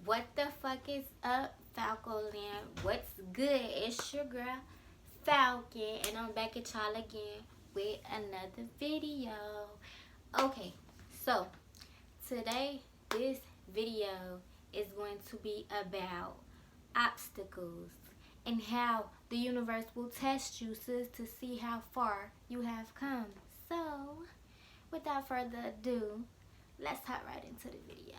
What the fuck is up, FalcoLand? What's good? It's your girl, Falcon, and I'm back at y'all again with another video. Okay, so today this video is going to be about obstacles and how the universe will test you, sis, to see how far you have come. So, without further ado, let's hop right into the video.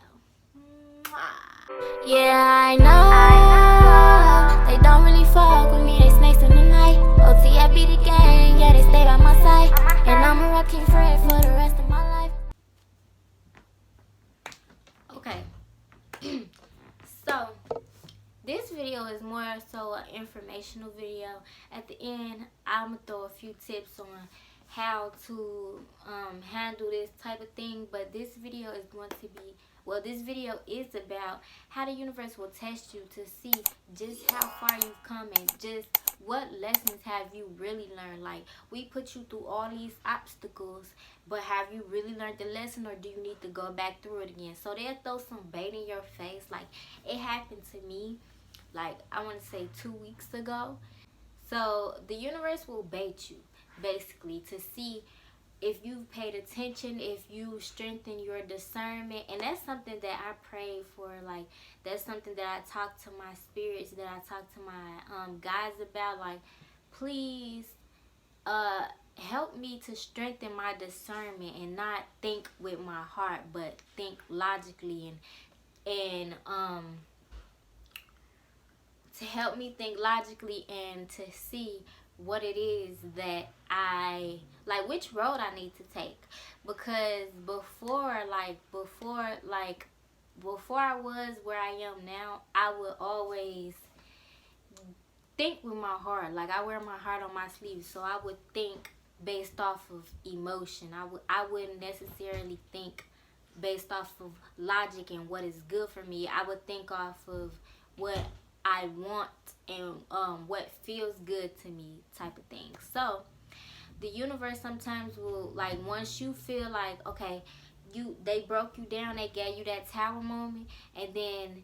Yeah, I know they don't really fuck with me, they snakes in the night. OT, I be the gang, yeah, they stay by my side. And I'm a rocking friend for the rest of my life. Okay, so this video is more so an informational video. At the end, I'm gonna throw a few tips on how to handle this type of thing, but this video is going to be, well, this video is about how the universe will test you to see just how far you've come and just what lessons have you really learned. Like, we put you through all these obstacles, but have you really learned the lesson, or do you need to go back through it again? So they'll throw some bait in your face. Like, it happened to me, like, I want to say 2 weeks ago. So the universe will bait you, basically, to see if you've paid attention, if you strengthen your discernment. And that's something that I pray for. Like, that's something that I talk to my spirits, that I talk to my guides about. Like, please help me to strengthen my discernment and not think with my heart, but think logically, and to help me think logically and to see what it is that I like, which road I need to take. Because before I was where I am now, I would always think with my heart. Like, I wear my heart on my sleeve, so I would think based off of emotion. I wouldn't necessarily think based off of logic and what is good for me. I would think off of what I want and what feels good to me, type of thing. So the universe sometimes will, like, once you feel like, okay, they broke you down, they gave you that tower moment, and then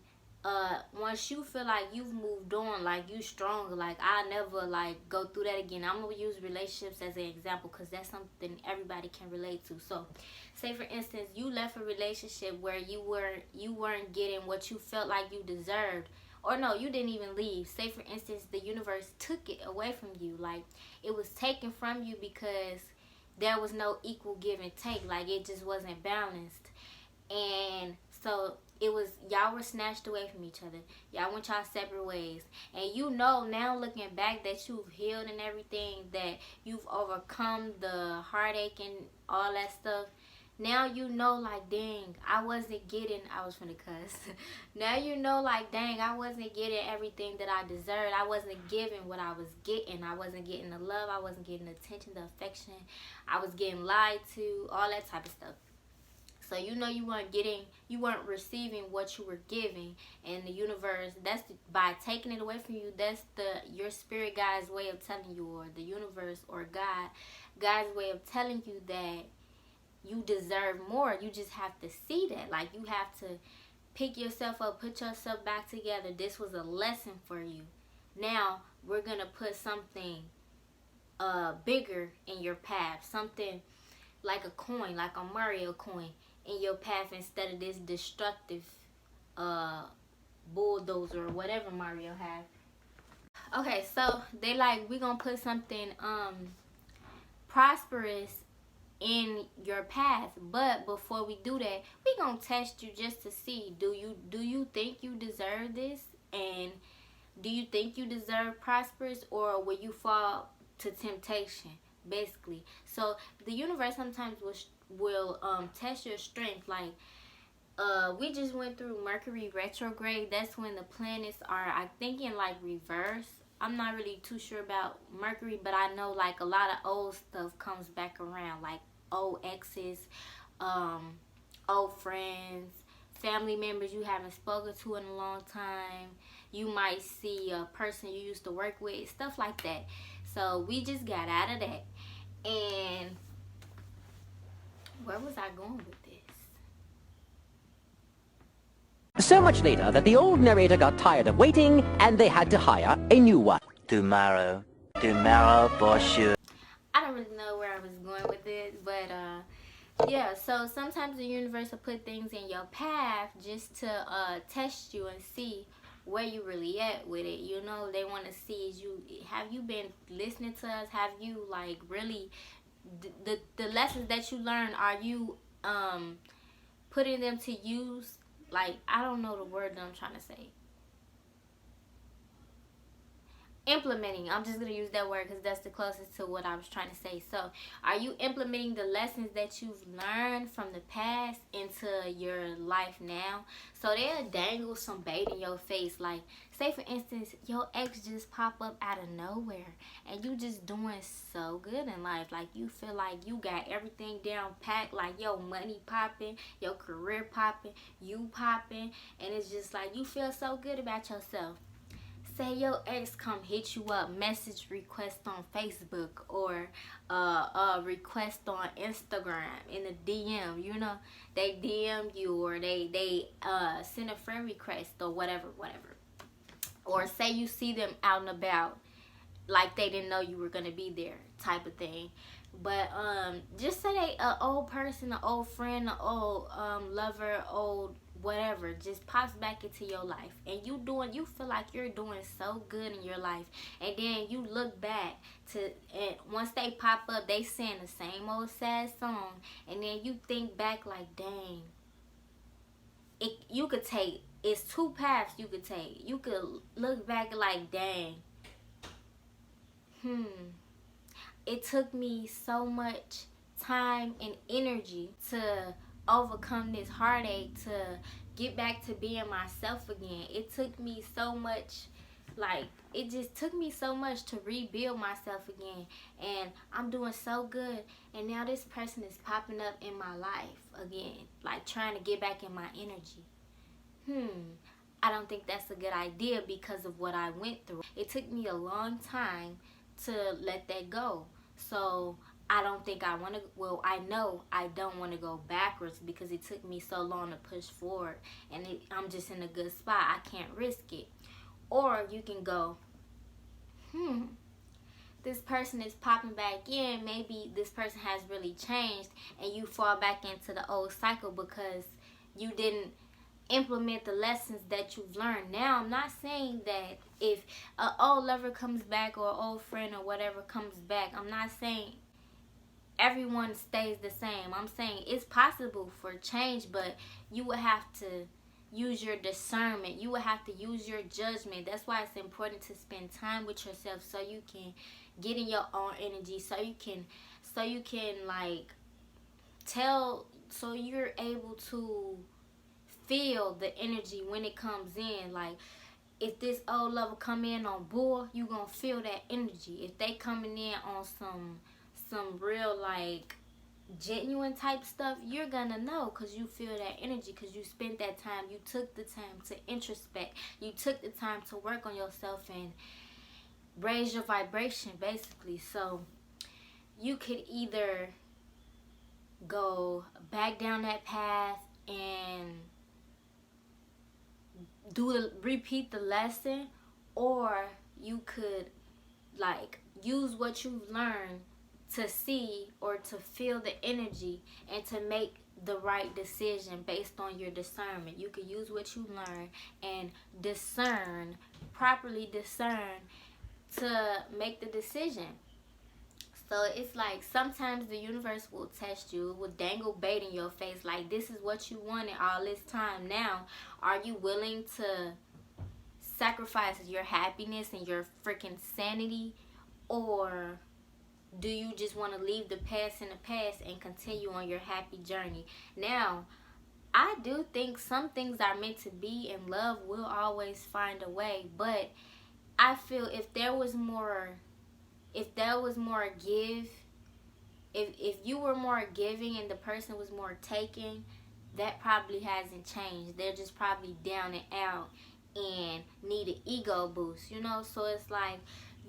once you feel like you've moved on, like, you stronger, like, I'll never, like, go through that again. I'm gonna use relationships as an example because that's something everybody can relate to. So say, for instance, you left a relationship where you weren't getting what you felt like you deserved. Or no, you didn't even leave. Say, for instance, the universe took it away from you. Like, it was taken from you because there was no equal give and take. Like, it just wasn't balanced. And so it was, y'all were snatched away from each other. Y'all went y'all separate ways. And you know now, looking back, that you've healed and everything, that you've overcome the heartache and all that stuff. Now you know, like, dang, I was finna cuss. Now you know, like, dang, I wasn't getting everything that I deserved. I wasn't giving what I was getting. I wasn't getting the love. I wasn't getting the attention, the affection. I was getting lied to, all that type of stuff. So you know you weren't receiving what you were giving. And the universe, by taking it away from you, that's your spirit guide's way of telling you, or the universe or God's way of telling you that you deserve more. You just have to see that. Like, you have to pick yourself up, put yourself back together. This was a lesson for you. Now we're gonna put something bigger in your path, something like a coin, like a Mario coin in your path, instead of this destructive bulldozer or whatever Mario has. Okay, so they like, we're gonna put something prosperous in your path. But before we do that, we gonna test you just to see, do you think you deserve this, and do you think you deserve prosperous, or will you fall to temptation, basically. So the universe sometimes will test your strength. Like, we just went through Mercury retrograde. That's when the planets are, I think, in, like, reverse. I'm not really too sure about Mercury, but I know, like, a lot of old stuff comes back around, like old exes, old friends, family members you haven't spoken to in a long time. You might see a person you used to work with, stuff like that. So we just got out of that. And where was I going with this? So much later that the old narrator got tired of waiting and they had to hire a new one. Tomorrow for sure. I don't really know where I was going with it, but yeah, so sometimes the universe will put things in your path just to test you and see where you really at with it. You know, they want to see have you been listening to us? Have you like really the lessons that you learn, are you putting them to use? Like, I don't know the word that I'm trying to say. Implementing. I'm just going to use that word because that's the closest to what I was trying to say. So, are you implementing the lessons that you've learned from the past into your life now? So, they'll dangle some bait in your face. Like, say for instance, your ex just pop up out of nowhere and you just doing so good in life. Like, you feel like you got everything down packed. Like, your money popping, your career popping, you popping. And it's just like, you feel so good about yourself. Say your ex come hit you up, message request on Facebook or request on Instagram in a DM. You know, they DM you or they send a friend request or whatever. Or say you see them out and about, like they didn't know you were gonna be there, type of thing. But just say they an old person, an old friend, an old lover, old whatever, just pops back into your life, and you feel like you're doing so good in your life, and then you look back and once they pop up, they sing the same old sad song, and then you think back like, dang, it's two paths you could take. You could look back like, dang, it took me so much time and energy to overcome this heartache, to get back to being myself again. It took me so much, it just took me so much to rebuild myself again, and I'm doing so good, and now this person is popping up in my life again, like trying to get back in my energy. I don't think that's a good idea because of what I went through. It took me a long time to let that go. So I don't think I want to, I know I don't want to go backwards because it took me so long to push forward, and I'm just in a good spot. I can't risk it. Or you can go, this person is popping back in. Maybe this person has really changed, and you fall back into the old cycle because you didn't implement the lessons that you've learned. Now, I'm not saying that if an old lover comes back or an old friend or whatever comes back, I'm not saying everyone stays the same. I'm saying it's possible for change, but you would have to use your discernment. You would have to use your judgment. That's why it's important to spend time with yourself so you can get in your own energy, so you can like tell, so you're able to feel the energy when it comes in. Like, if this old lover come in on bull, you gonna feel that energy. If they coming in on some real like genuine type stuff, you're gonna know because you feel that energy, because you spent that time. You took the time to introspect. You took the time to work on yourself and raise your vibration, basically. So you could either go back down that path and repeat the lesson, or you could like use what you've learned to see or to feel the energy and to make the right decision based on your discernment. You could use what you learn and properly discern to make the decision. So it's like sometimes the universe will test you, will dangle bait in your face, like, this is what you wanted all this time. Now, are you willing to sacrifice your happiness and your freaking sanity, or do you just want to leave the past in the past and continue on your happy journey? Now, I do think some things are meant to be, and love will always find a way, but I feel if there was more give, if you were more giving and the person was more taking, that probably hasn't changed. They're just probably down and out and need an ego boost, you know? So it's like,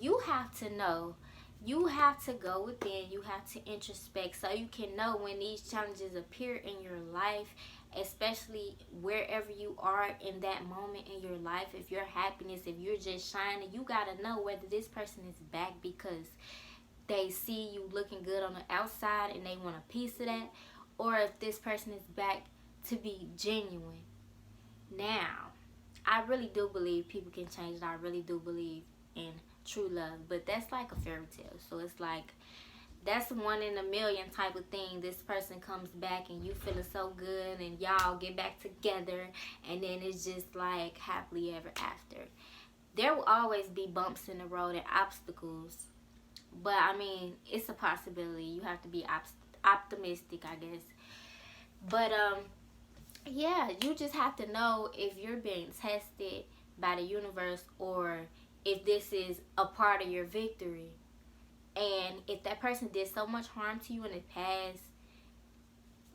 you have to know, you have to go within, you have to introspect so you can know when these challenges appear in your life, especially wherever you are in that moment in your life. If your happiness, if you're just shining, you gotta know whether this person is back because they see you looking good on the outside and they want a piece of that, or if this person is back to be genuine. Now, I really do believe people can change, and I really do believe in true love, but that's like a fairy tale. So it's like, that's one in a million type of thing. This person comes back and you feeling so good and y'all get back together, and then it's just like happily ever after. There will always be bumps in the road and obstacles, but I mean, it's a possibility. You have to be optimistic, I guess. But yeah, you just have to know if you're being tested by the universe, or if this is a part of your victory. And if that person did so much harm to you in the past,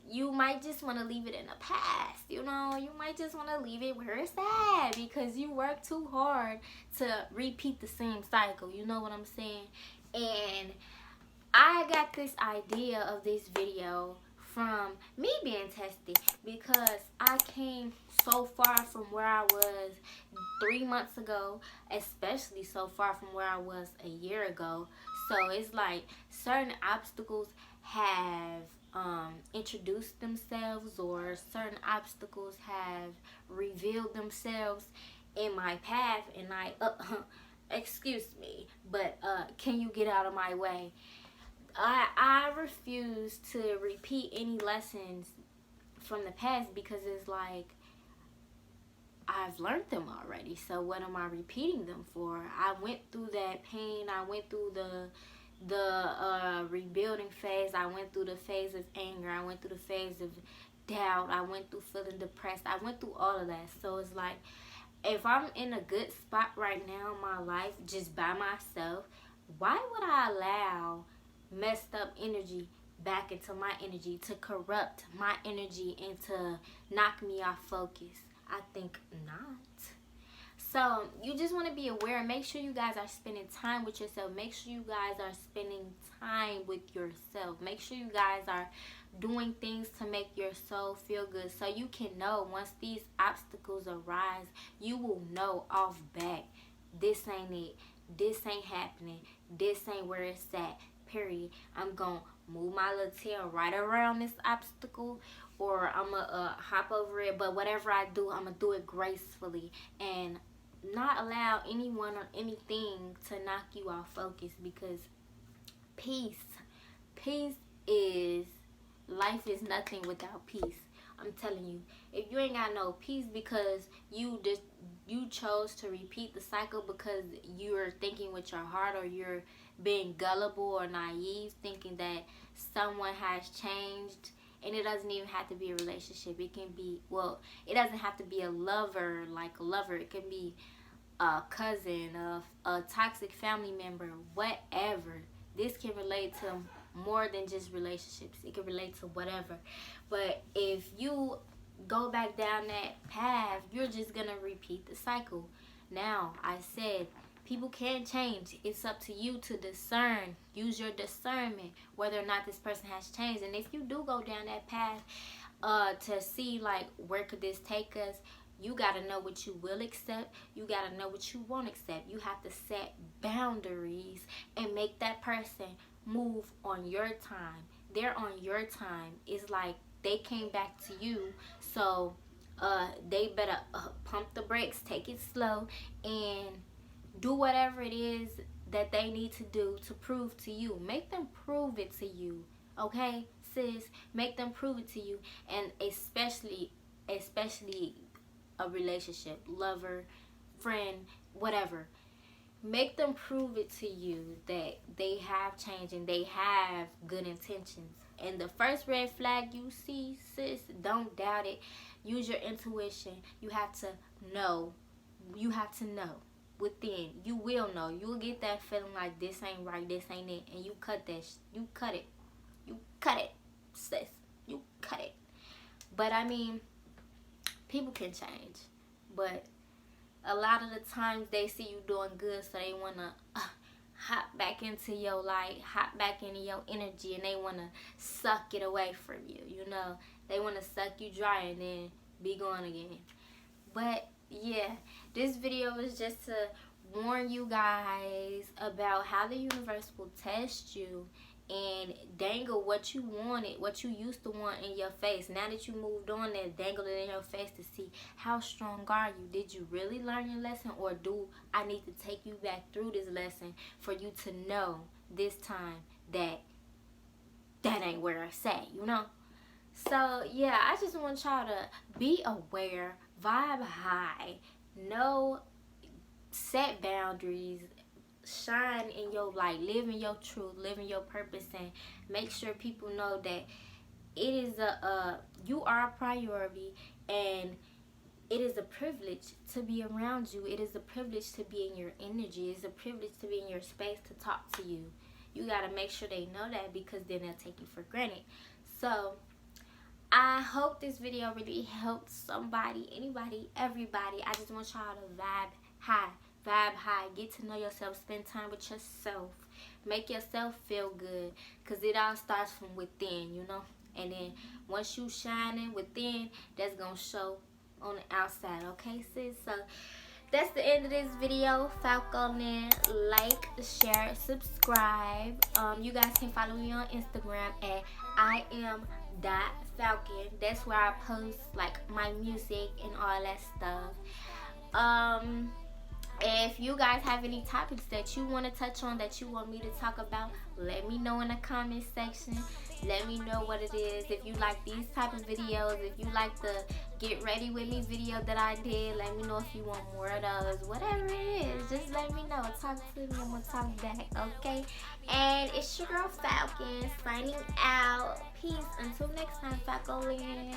you might just want to leave it in the past. You know, you might just want to leave it where it's at because you worked too hard to repeat the same cycle. You know what I'm saying? And I got this idea of this video from me being tested, because I came so far from where I was 3 months ago, especially so far from where I was a year ago. So it's like certain obstacles have introduced themselves, or certain obstacles have revealed themselves in my path, and I excuse me, but can you get out of my way? I refuse to repeat any lessons from the past, because it's like I've learned them already. So what am I repeating them for? I went through that pain. I went through the rebuilding phase. I went through the phase of anger. I went through the phase of doubt. I went through feeling depressed. I went through all of that. So it's like, if I'm in a good spot right now in my life just by myself, why would I allow messed up energy back into my energy, to corrupt my energy and to knock me off focus? I think not. So you just want to be aware. Make sure you guys are spending time with yourself. Make sure you guys are spending time with yourself. Make sure you guys are doing things to make your soul feel good, so you can know once these obstacles arise, you will know off back, this ain't it, this ain't happening, this ain't where it's at, period. I'm gonna move my little tail right around this obstacle, or I'm gonna hop over it. But whatever I do, I'm gonna do it gracefully and not allow anyone or anything to knock you off focus, because peace is, life is nothing without peace. I'm telling you, if you ain't got no peace because you chose to repeat the cycle because you're thinking with your heart, or you're being gullible or naive, thinking that someone has changed. And it doesn't even have to be a relationship. It can be, well, it doesn't have to be a lover, like a lover. It can be a cousin, a toxic family member, whatever. This can relate to more than just relationships. It can relate to whatever. But if you go back down that path, you're just going to repeat the cycle. Now, I said, people can change. It's up to you to discern. Use your discernment whether or not this person has changed. And if you do go down that path to see, like, where could this take us, you got to know what you will accept. You got to know what you won't accept. You have to set boundaries and make that person move on your time. They're on your time. It's like they came back to you, so they better pump the brakes, take it slow, and do whatever it is that they need to do to prove to you. Make them prove it to you, okay, sis? Make them prove it to you. And especially a relationship, lover, friend, whatever. Make them prove it to you that they have changed and they have good intentions. And the first red flag you see, sis, don't doubt it. Use your intuition. You have to know. You have to know within. You will know. You'll get that feeling like this ain't right, this ain't it, and you cut that. You cut it. You cut it, sis. You cut it. But I mean, people can change, but a lot of the times they see you doing good, so they want to hop back into your light, hop back into your energy, and they want to suck it away from you. You know, they want to suck you dry and then be gone again. But yeah, this video was just to warn you guys about how the universe will test you and dangle what you wanted, what you used to want in your face. Now that you moved on, they dangle it in your face to see how strong are you. Did you really learn your lesson, or do I need to take you back through this lesson for you to know this time that ain't where I say, you know? So yeah, I just want y'all to be aware, vibe high, know, set boundaries, shine in your light, live in your truth, live in your purpose, and make sure people know that it is you are a priority, and it is a privilege to be around you. It is a privilege to be in your energy. It's a privilege to be in your space to talk to you. You got to make sure they know that, because then they'll take you for granted. So I hope this video really helped somebody, anybody, everybody. I just want y'all to vibe high, get to know yourself, spend time with yourself, make yourself feel good, because it all starts from within, you know. And then once you shining within, that's gonna show on the outside. Okay, sis? So that's the end of this video. FalcoLand, like, share, subscribe. You guys can follow me on Instagram at Iam.Falcon. That's where I post like my music and all that stuff. If you guys have any topics that you want to touch on, that you want me to talk about, let me know in the comment section. Let me know what it is. If you like these type of videos, if you like the get ready with me video that I did, let me know if you want more of those. Whatever it is, just let me know. Talk to me, I'm gonna talk back, okay? And it's your girl Falcon signing out. Peace. Until next time, FalcoLand.